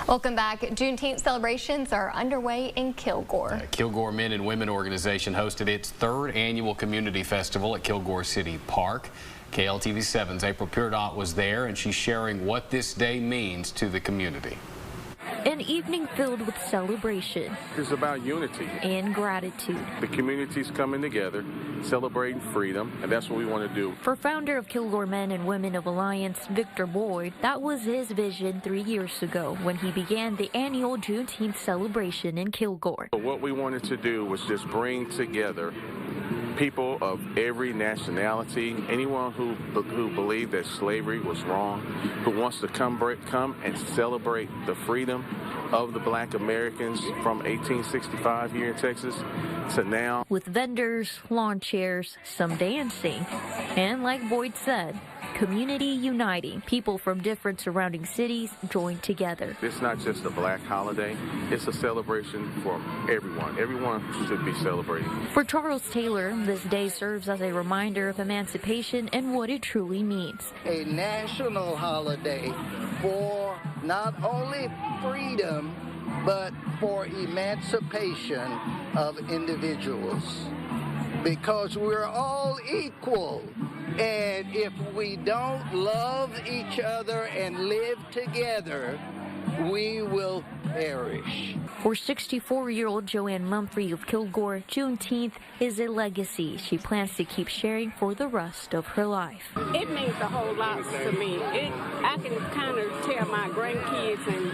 Welcome back. Juneteenth celebrations are underway in Kilgore. Kilgore Men and Women organization hosted its third annual community festival at Kilgore City Park. KLTV7's April Peardot was there, and she's sharing what this day means to the community. An evening filled with celebration. It's about unity and gratitude. The community's coming together, celebrating freedom, and that's what we want to do. For founder of Kilgore Men and Women of Alliance, Victor Boyd, that was his vision 3 years ago when he began the annual Juneteenth celebration in Kilgore. What we wanted to do was just bring together people of every nationality, anyone who believed that slavery was wrong, who wants to come and celebrate the freedom of the Black Americans from 1865 here in Texas to now. With vendors, lawn chairs, some dancing, and like Boyd said, community uniting. People from different surrounding cities joined together. It's not just a Black holiday, it's a celebration for everyone. Everyone should be celebrating. For Charles Taylor, this day serves as a reminder of emancipation and what it truly means. A national holiday for not only freedom, but for emancipation of individuals. Because we're all equal. And if we don't love each other and live together, we will perish. For 64-year-old Joanne Mumphrey of Kilgore, Juneteenth is a legacy she plans to keep sharing for the rest of her life. It means a whole lot to me. I can kind of tell my grandkids and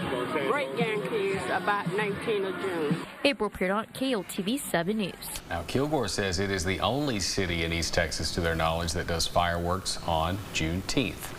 great-grandkids about 19th of June. April Peardot, KLTV7 News. Now, Kilgore says it is the only city in East Texas, to their knowledge, that does fireworks on Juneteenth.